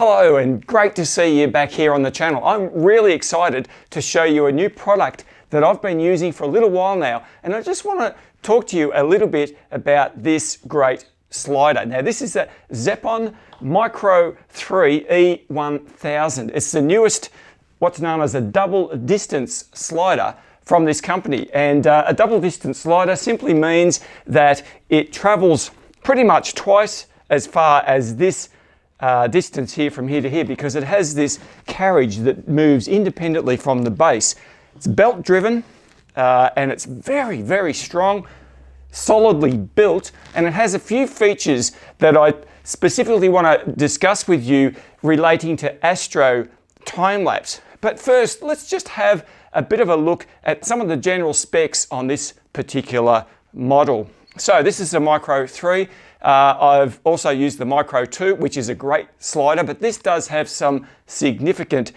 Hello, and great to see you back here on the channel. I'm really excited to show you a new product that I've been using for a little while now, and I just want to talk to you a little bit about this great slider. Now, this is the Zeppon Micro3 E1000. It's the newest, what's known as a double distance slider from this company. And a double distance slider simply means that it travels pretty much twice as far as this distance here from here to here, because it has this carriage that moves independently from the base. It's belt driven and it's very, very strong, solidly built, and it has a few features that I specifically want to discuss with you relating to Astro time lapse. But first, let's just have a bit of a look at some of the general specs on this particular model. So this is the Micro 3. I've also used the Micro 2, which is a great slider, but this does have some significant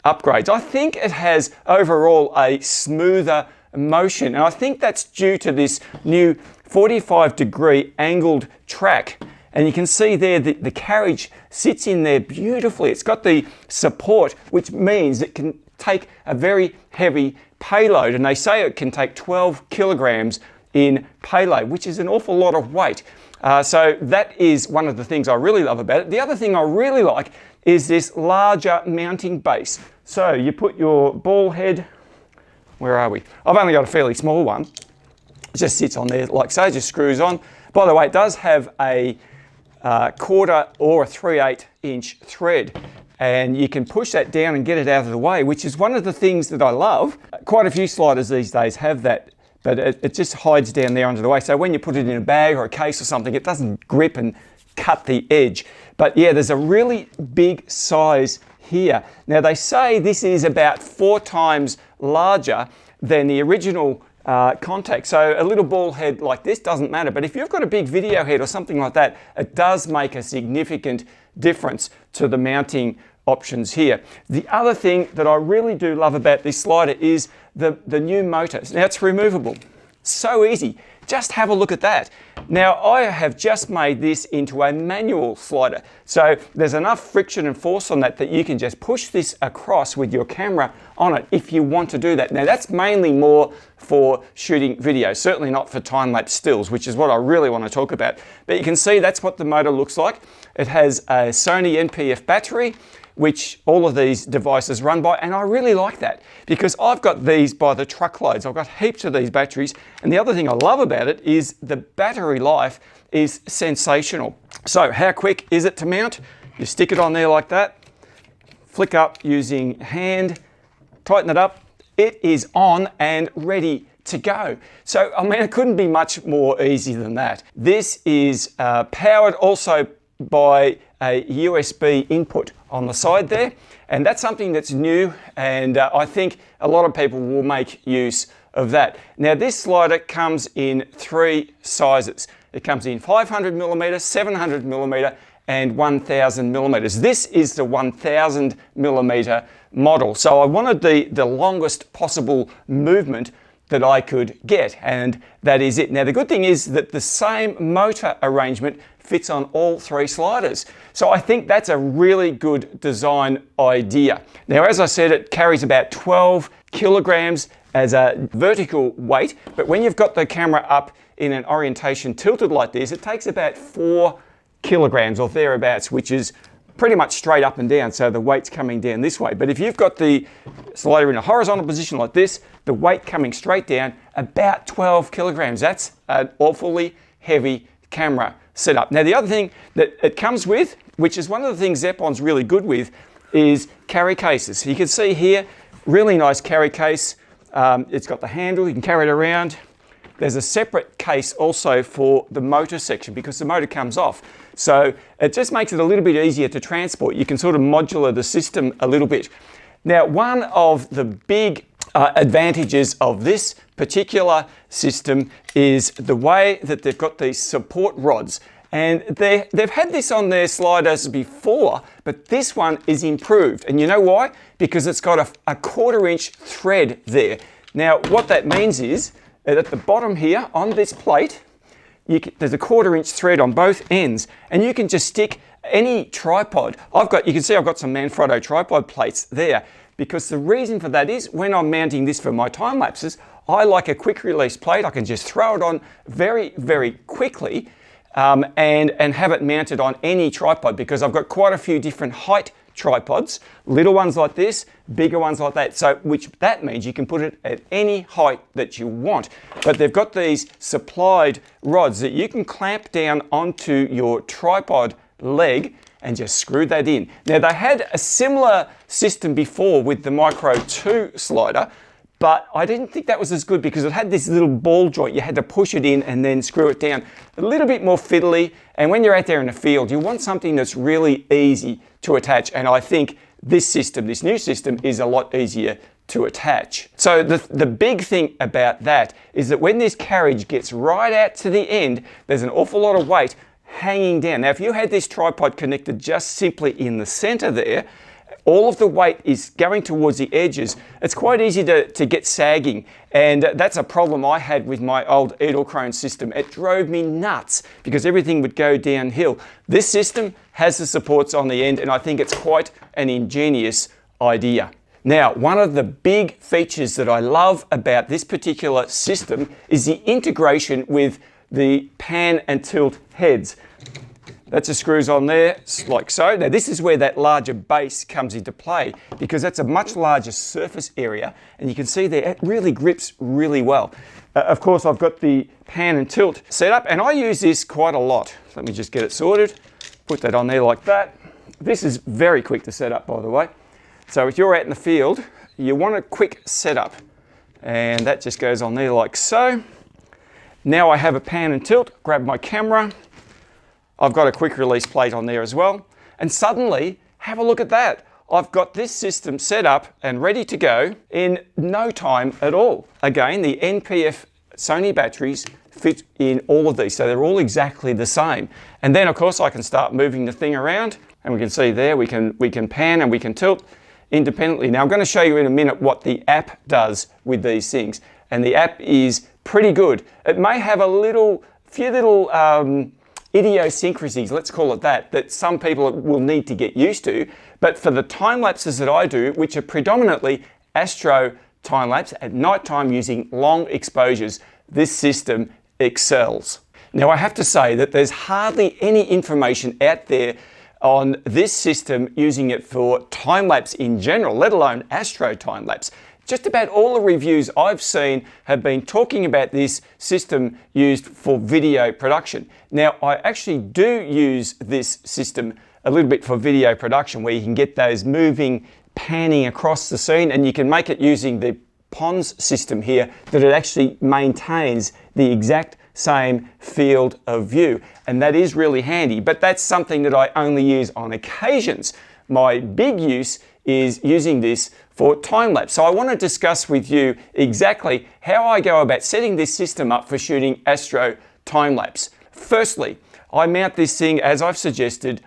upgrades. I think it has overall a smoother motion, and I think that's due to this new 45-degree angled track. And you can see there that the carriage sits in there beautifully. It's got the support, which means it can take a very heavy payload, and they say it can take 12 kilograms in payload, which is an awful lot of weight. So that is one of the things I really love about it. The other thing I really like is this larger mounting base. So you put your ball head, where are we? I've only got a fairly small one. It just sits on there like so, just screws on. By the way, it does have a 1/4 or a 3/8 inch thread, and you can push that down and get it out of the way, which is one of the things that I love. Quite a few sliders these days have that, but it just hides down there under the way. So when you put it in a bag or a case or something, it doesn't grip and cut the edge. But yeah, there's a really big size here. Now they say this is about 4 times larger than the original contact. So a little ball head like this doesn't matter, but if you've got a big video head or something like that, it does make a significant difference to the mounting options here. The other thing that I really do love about this slider is the new motor. Now it's removable. So easy. Just have a look at that. Now I have just made this into a manual slider. So there's enough friction and force on that you can just push this across with your camera on it if you want to do that. Now that's mainly more for shooting video, certainly not for time-lapse stills, which is what I really want to talk about. But you can see that's what the motor looks like. It has a Sony NPF battery, which all of these devices run by, and I really like that because I've got these by the truckloads. I've got heaps of these batteries, and the other thing I love about it is the battery life is sensational. So how quick is it to mount? You stick it on there like that, flick up using hand, tighten it up, it is on and ready to go. So I mean, it couldn't be much more easy than that. This is powered also by a USB input on the side there, and that's something that's new, and I think a lot of people will make use of that. Now this slider comes in 3 sizes. It comes in 500mm, 700mm and 1000mm. This is the 1000mm model, so I wanted the longest possible movement that I could get, and that is it. Now the good thing is that the same motor arrangement fits on all 3 sliders. So I think that's a really good design idea. Now, as I said, it carries about 12 kilograms as a vertical weight, but when you've got the camera up in an orientation tilted like this, it takes about 4 kilograms or thereabouts, which is pretty much straight up and down, so the weight's coming down this way. But if you've got the slider in a horizontal position like this, the weight coming straight down, about 12 kilograms. That's an awfully heavy camera setup. Now the other thing that it comes with, which is one of the things Zeppon's really good with, is carry cases. You can see here, really nice carry case. It's got the handle, you can carry it around. There's a separate case also for the motor section because the motor comes off. So it just makes it a little bit easier to transport. You can sort of modular the system a little bit. Now, one of the big advantages of this particular system is the way that they've got these support rods. And they've had this on their sliders before, but this one is improved. And you know why? Because it's got a 1/4 inch thread there. Now, what that means is that at the bottom here on this plate, there's a 1/4 inch thread on both ends, and you can just stick any tripod. You can see I've got some Manfrotto tripod plates there, because the reason for that is when I'm mounting this for my time lapses, I like a quick release plate. I can just throw it on very, very quickly and have it mounted on any tripod, because I've got quite a few different height tripods, little ones like this, bigger ones like that. So that means you can put it at any height that you want. But they've got these supplied rods that you can clamp down onto your tripod leg and just screw that in. Now, they had a similar system before with the Micro 2 slider, but I didn't think that was as good because it had this little ball joint. You had to push it in and then screw it down. A little bit more fiddly, and when you're out there in the field, you want something that's really easy to attach, and I think this new system, is a lot easier to attach. So the big thing about that is that when this carriage gets right out to the end, there's an awful lot of weight hanging down. Now, if you had this tripod connected just simply in the center there, all of the weight is going towards the edges. It's quite easy to get sagging, and that's a problem I had with my old Edelkrone system. It drove me nuts because everything would go downhill. This system has the supports on the end, and I think it's quite an ingenious idea. Now, one of the big features that I love about this particular system is the integration with the pan and tilt heads. That's the screws on there, like so. Now, this is where that larger base comes into play, because that's a much larger surface area, and you can see there it really grips really well. Of course, I've got the pan and tilt set up, and I use this quite a lot. Let me just get it sorted. Put that on there like that. This is very quick to set up, by the way. So if you're out in the field, you want a quick setup, and that just goes on there like so. Now I have a pan and tilt. Grab my camera. I've got a quick release plate on there as well. And suddenly, have a look at that. I've got this system set up and ready to go in no time at all. Again, the NPF Sony batteries fit in all of these, so they're all exactly the same. And then, of course, I can start moving the thing around, and we can see there, we can pan and we can tilt independently. Now, I'm going to show you in a minute what the app does with these things. And the app is pretty good. It may have a few little idiosyncrasies, let's call it that some people will need to get used to. But for the time lapses that I do, which are predominantly Astro time lapse at night time using long exposures, this system excels. Now, I have to say that there's hardly any information out there on this system using it for time lapse in general, let alone Astro time lapse. Just about all the reviews I've seen have been talking about this system used for video production. Now, I actually do use this system a little bit for video production, where you can get those moving, panning across the scene, and you can make it using the Pons system here, that it actually maintains the exact same field of view. And that is really handy, but that's something that I only use on occasions. My big use is using this for time lapse. So I want to discuss with you exactly how I go about setting this system up for shooting Astro time lapse. Firstly, I mount this thing, as I've suggested,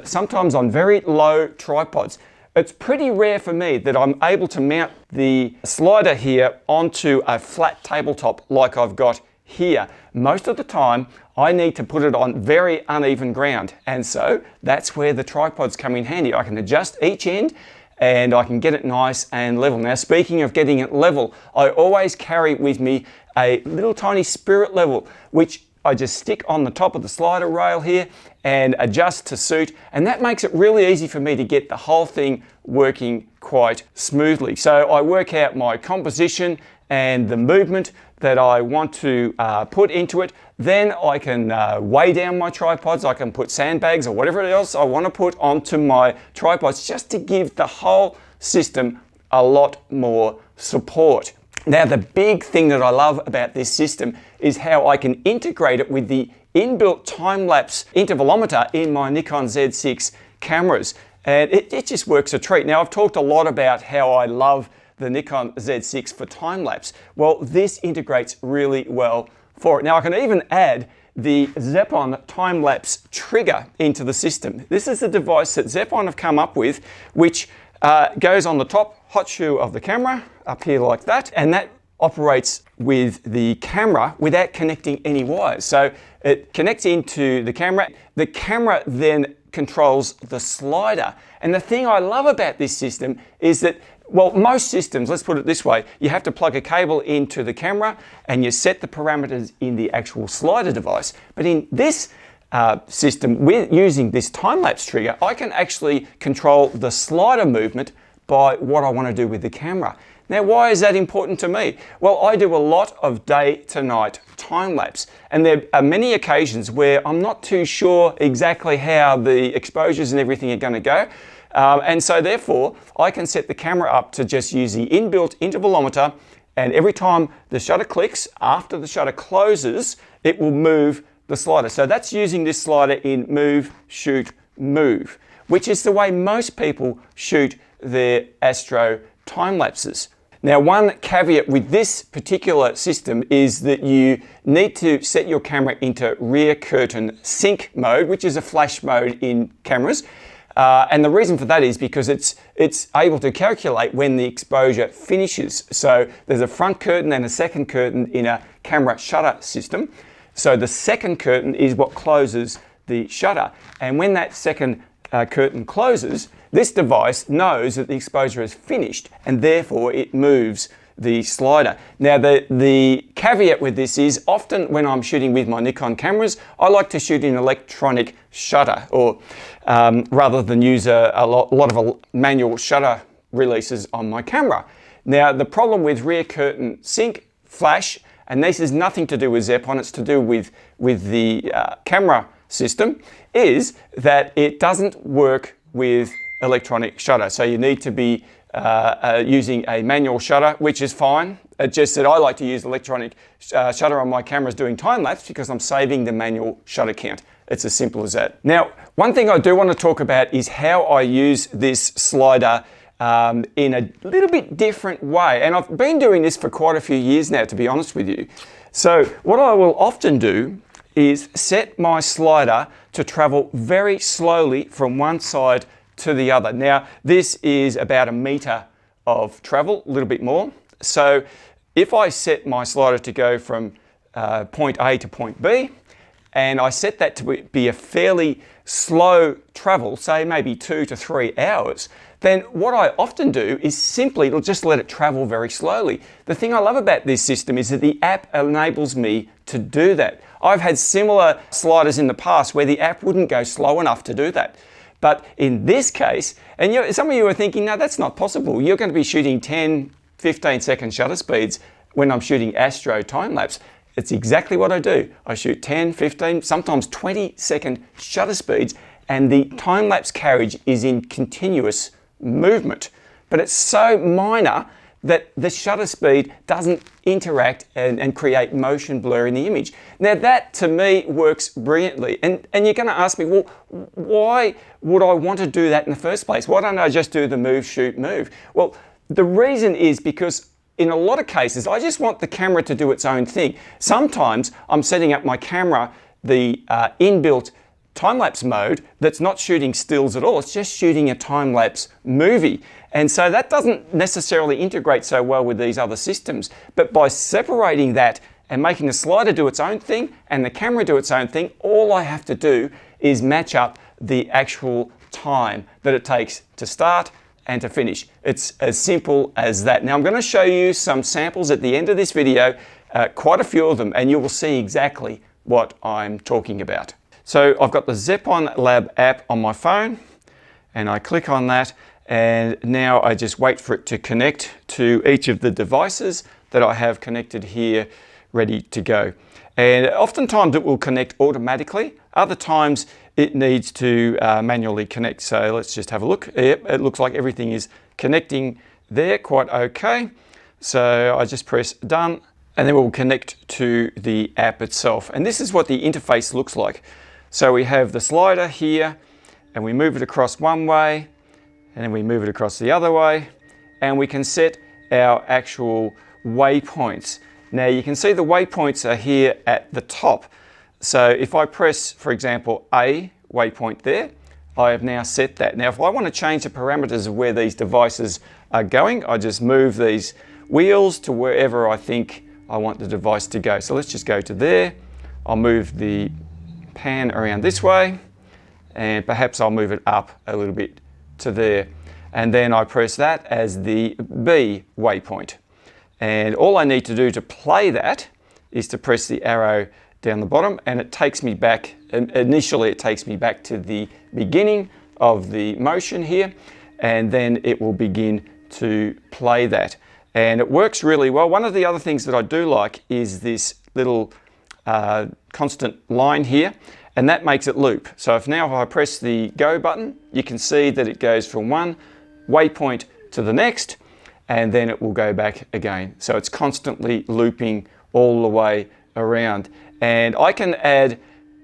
sometimes on very low tripods. It's pretty rare for me that I'm able to mount the slider here onto a flat tabletop like I've got here. Most of the time, I need to put it on very uneven ground, and so that's where the tripods come in handy. I can adjust each end and I can get it nice and level. Now, speaking of getting it level, I always carry with me a little tiny spirit level, which I just stick on the top of the slider rail here and adjust to suit, and that makes it really easy for me to get the whole thing working quite smoothly. So I work out my composition and the movement that I want to put into it. Then I can weigh down my tripods. I can put sandbags or whatever else I want to put onto my tripods, just to give the whole system a lot more support. Now, the big thing that I love about this system is how I can integrate it with the inbuilt time-lapse intervalometer in my Nikon Z6 cameras. And it just works a treat. Now, I've talked a lot about how I love the Nikon Z6 for time-lapse. Well, this integrates really well for it. Now, I can even add the Zeppon time-lapse trigger into the system. This is a device that Zeppon have come up with, which goes on the top hot shoe of the camera, up here like that, and that operates with the camera without connecting any wires. So it connects into the camera. The camera then controls the slider. And the thing I love about this system is that, well, most systems, let's put it this way, you have to plug a cable into the camera and you set the parameters in the actual slider device. But in this system, with using this time-lapse trigger, I can actually control the slider movement by what I want to do with the camera. Now, why is that important to me? Well, I do a lot of day to night time-lapse, and there are many occasions where I'm not too sure exactly how the exposures and everything are going to go. And so therefore, I can set the camera up to just use the inbuilt intervalometer, and every time the shutter clicks, after the shutter closes, it will move the slider. So that's using this slider in move, shoot, move, which is the way most people shoot their Astro time lapses. Now, one caveat with this particular system is that you need to set your camera into rear curtain sync mode, which is a flash mode in cameras. And the reason for that is because it's able to calculate when the exposure finishes. So there's a front curtain and a second curtain in a camera shutter system. So the second curtain is what closes the shutter. And when that second curtain closes, this device knows that the exposure is finished and therefore it moves the slider. Now the caveat with this is often when I'm shooting with my Nikon cameras, I like to shoot in electronic shutter, or rather than use a lot of manual shutter releases on my camera. Now the problem with rear curtain sync flash, and this is nothing to do with Zeppon, it's to do with the camera system, is that it doesn't work with electronic shutter. So you need to be using a manual shutter, which is fine. It's just that I like to use electronic shutter on my cameras doing time-lapse because I'm saving the manual shutter count. It's as simple as that. Now, one thing I do want to talk about is how I use this slider in a little bit different way. And I've been doing this for quite a few years now, to be honest with you. So what I will often do is set my slider to travel very slowly from one side to the other. Now, this is about 1 meter of travel, a little bit more. So if I set my slider to go from point A to point B, and I set that to be a fairly slow travel, say maybe 2 to 3 hours, then what I often do is simply just let it travel very slowly. The thing I love about this system is that the app enables me to do that. I've had similar sliders in the past where the app wouldn't go slow enough to do that. But in this case, and some of you are thinking, no, that's not possible. You're going to be shooting 10, 15-second shutter speeds when I'm shooting Astro time-lapse. It's exactly what I do. I shoot 10, 15, sometimes 20-second shutter speeds, and the time-lapse carriage is in continuous movement. But it's so minor that the shutter speed doesn't interact and create motion blur in the image. Now that to me works brilliantly. And you're going to ask me, well, why would I want to do that in the first place? Why don't I just do the move, shoot, move? Well, the reason is because in a lot of cases, I just want the camera to do its own thing. Sometimes I'm setting up my camera, the inbuilt time-lapse mode that's not shooting stills at all. It's just shooting a time-lapse movie. And so that doesn't necessarily integrate so well with these other systems. But by separating that and making the slider do its own thing and the camera do its own thing, all I have to do is match up the actual time that it takes to start and to finish. It's as simple as that. Now I'm going to show you some samples at the end of this video, quite a few of them, and you will see exactly what I'm talking about. So I've got the Zeppon Lab app on my phone, and I click on that, and now I just wait for it to connect to each of the devices that I have connected here, ready to go. And oftentimes it will connect automatically. Other times it needs to manually connect. So let's just have a look. Yep, it looks like everything is connecting there quite okay. So I just press done, and then we'll connect to the app itself. And this is what the interface looks like. So we have the slider here, and we move it across one way, and then we move it across the other way, and we can set our actual waypoints. Now you can see the waypoints are here at the top. So if I press, for example, A waypoint there, I have now set that. Now if I want to change the parameters of where these devices are going, I just move these wheels to wherever I think I want the device to go. So let's just go to there. I'll move the pan around this way, and perhaps I'll move it up a little bit to there. And then I press that as the B waypoint. And all I need to do to play that is to press the arrow down the bottom, and it takes me back, initially it takes me back to the beginning of the motion here, and then it will begin to play that. And it works really well. One of the other things that I do like is this little constant line here, and that makes it loop. So if I press the go button, you can see that it goes from one waypoint to the next, and then it will go back again. So it's constantly looping all the way around. And I can add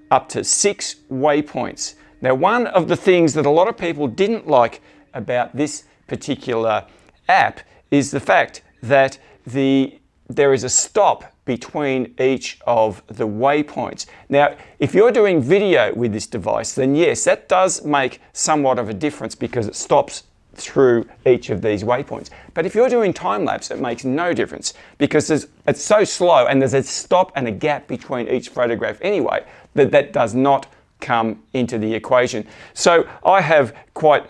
up to 6 waypoints. Now, one of the things that a lot of people didn't like about this particular app is the fact that there is a stop between each of the waypoints. Now, if you're doing video with this device, then yes, that does make somewhat of a difference because it stops through each of these waypoints. But if you're doing time lapse, it makes no difference because it's so slow and there's a stop and a gap between each photograph anyway that does not come into the equation. So I have quite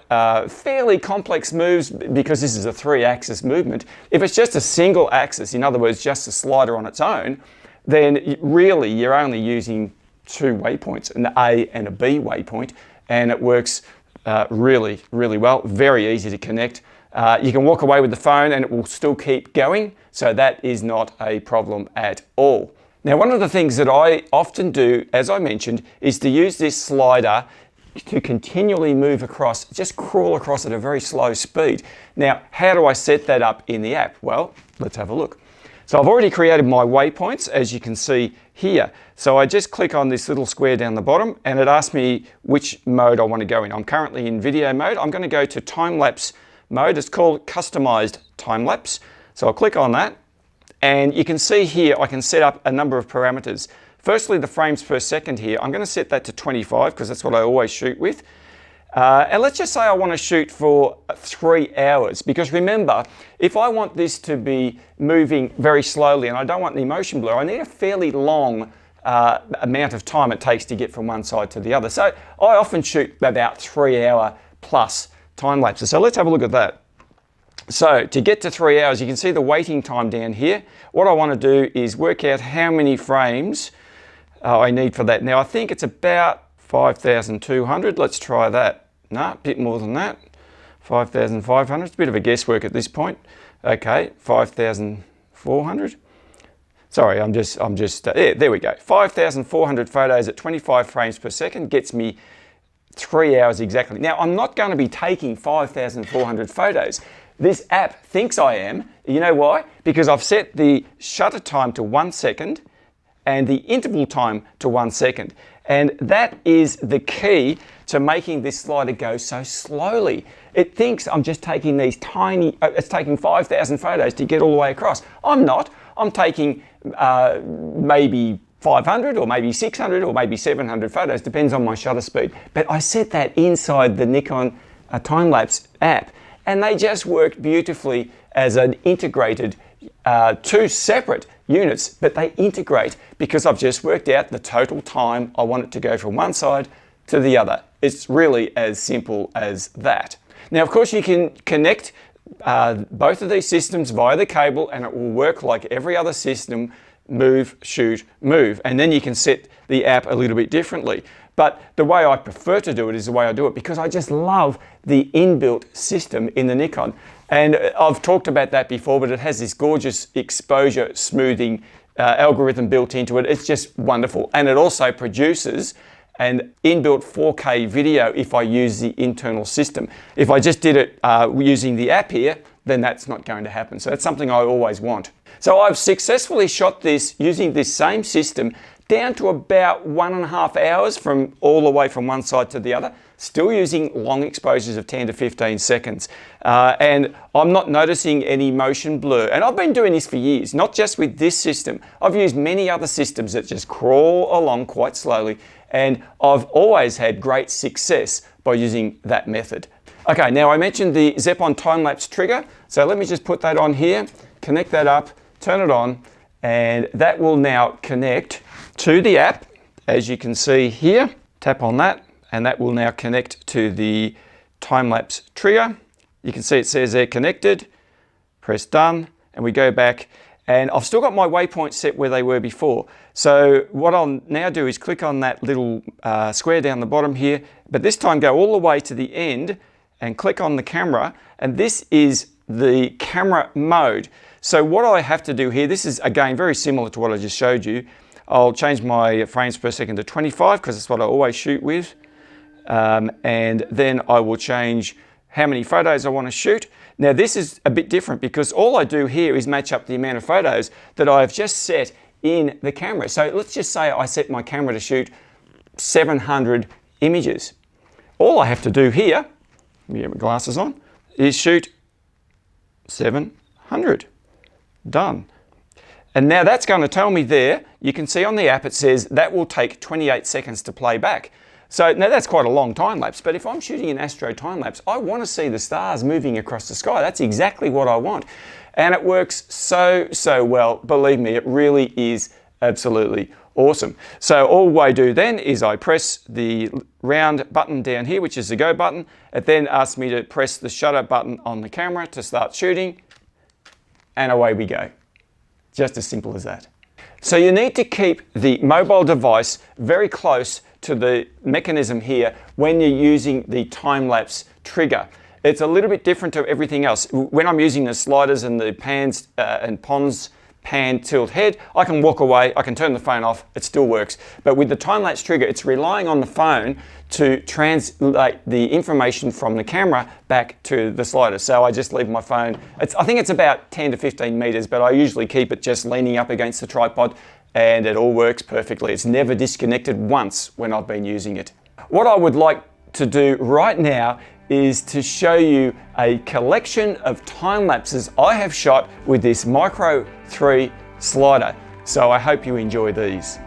fairly complex moves because this is a 3-axis movement. If it's just a single axis, in other words, just a slider on its own, then really you're only using 2 waypoints, an A and a B waypoint, and it works really, really well. Very easy to connect. You can walk away with the phone and it will still keep going, so that is not a problem at all. Now, one of the things that I often do, as I mentioned, is to use this slider to continually move across, just crawl across at a very slow speed. Now, how do I set that up in the app? Well, let's have a look. So I've already created my waypoints, as you can see here. So I just click on this little square down the bottom and it asks me which mode I want to go in. I'm currently in video mode. I'm going to go to time-lapse mode. It's called customized time-lapse. So I'll click on that. And you can see here, I can set up a number of parameters. Firstly, the frames per second here, I'm going to set that to 25 because that's what I always shoot with. And let's just say I want to shoot for 3 hours, because remember, if I want this to be moving very slowly and I don't want the motion blur, I need a fairly long amount of time it takes to get from one side to the other. So I often shoot about 3 hour plus time lapses. So let's have a look at that. So to get to 3 hours, you can see the waiting time down here. What I want to do is work out how many frames I need for that. Now I think it's about 5,200. Let's try that. No, a bit more than that. 5,500. It's a bit of a guesswork at this point. Okay, 5,400. Sorry, I'm just yeah, there we go. 5,400 photos at 25 frames per second gets me 3 hours exactly. Now, I'm not going to be taking 5,400 photos. This app thinks I am. You know why? Because I've set the shutter time to 1 second and the interval time to 1 second. And that is the key to making this slider go so slowly. It thinks I'm just taking these tiny, it's taking 5,000 photos to get all the way across. I'm not. I'm taking maybe 500 or maybe 600 or maybe 700 photos, depends on my shutter speed. But I set that inside the Nikon time-lapse app, and they just work beautifully as an integrated, 2 separate units, but they integrate because I've just worked out the total time I want it to go from one side to the other. It's really as simple as that. Now, of course, you can connect both of these systems via the cable and it will work like every other system, move, shoot, move. And then you can set the app a little bit differently. But the way I prefer to do it is the way I do it because I just love the inbuilt system in the Nikon. And I've talked about that before, but it has this gorgeous exposure smoothing algorithm built into it. It's just wonderful. And it also produces an inbuilt 4K video if I use the internal system. If I just did it using the app here, then that's not going to happen. So that's something I always want. So I've successfully shot this using this same system down to about 1.5 hours from all the way from one side to the other, still using long exposures of 10 to 15 seconds. And I'm not noticing any motion blur. And I've been doing this for years, not just with this system. I've used many other systems that just crawl along quite slowly, and I've always had great success by using that method. Okay, now I mentioned the Zeppon time-lapse trigger. So let me just put that on here, connect that up, turn it on, and that will now connect to the app, as you can see here. Tap on that and that will now connect to the time-lapse trigger. You can see it says they're connected. Press done, and we go back, and I've still got my waypoints set where they were before. So what I'll now do is click on that little square down the bottom here, but this time go all the way to the end and click on the camera, and this is the camera mode. So what I have to do here, this is again very similar to what I just showed you. I'll change my frames per second to 25 because that's what I always shoot with. And then I will change how many photos I want to shoot. Now this is a bit different because all I do here is match up the amount of photos that I've just set in the camera. So let's just say I set my camera to shoot 700 images. All I have to do here, let me get my glasses on, is shoot 700. Done. And now that's going to tell me there, you can see on the app it says that will take 28 seconds to play back. So now that's quite a long time lapse, but if I'm shooting an Astro time lapse, I want to see the stars moving across the sky. That's exactly what I want. And it works so well. Believe me, it really is absolutely awesome. So all I do then is I press the round button down here, which is the go button. It then asks me to press the shutter button on the camera to start shooting, and away we go. Just as simple as that. So you need to keep the mobile device very close to the mechanism here when you're using the time-lapse trigger. It's a little bit different to everything else. When I'm using the sliders and the pans and pons, pan, tilt, head, I can walk away, I can turn the phone off, it still works. But with the time-lapse trigger, it's relying on the phone to translate the information from the camera back to the slider. So I just leave my phone, I think it's about 10 to 15 meters, but I usually keep it just leaning up against the tripod, and it all works perfectly. It's never disconnected once when I've been using it. What I would like to do right now is to show you a collection of time lapses I have shot with this Micro 3 slider. So I hope you enjoy these.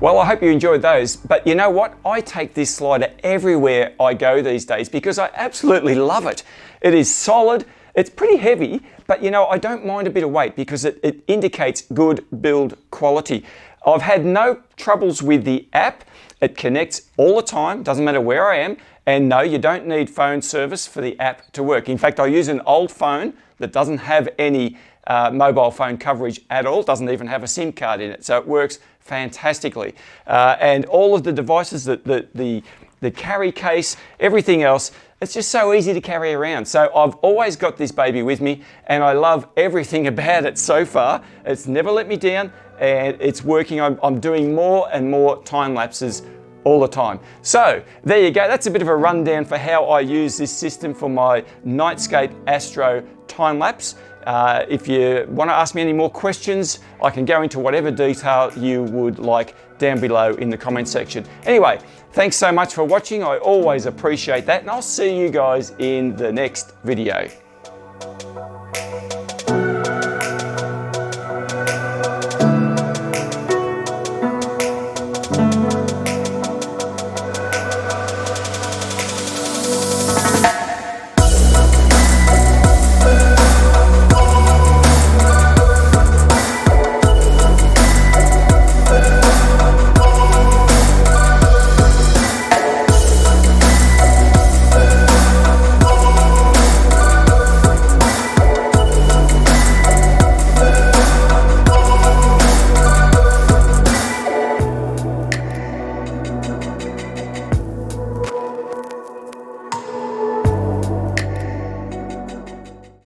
Well, I hope you enjoyed those, but you know what? I take this slider everywhere I go these days because I absolutely love it. It is solid, it's pretty heavy, but you know, I don't mind a bit of weight because it indicates good build quality. I've had no troubles with the app. It connects all the time, doesn't matter where I am, and no, you don't need phone service for the app to work. In fact, I use an old phone that doesn't have any mobile phone coverage at all, doesn't even have a SIM card in it, so it works fantastically. And all of the devices, the carry case, everything else, it's just so easy to carry around. So I've always got this baby with me and I love everything about it so far. It's never let me down and it's working. I'm doing more and more time lapses all the time. So there you go. That's a bit of a rundown for how I use this system for my Nightscape Astro time lapse. If you want to ask me any more questions, I can go into whatever detail you would like down below in the comment section. Anyway, thanks so much for watching. I always appreciate that, and I'll see you guys in the next video.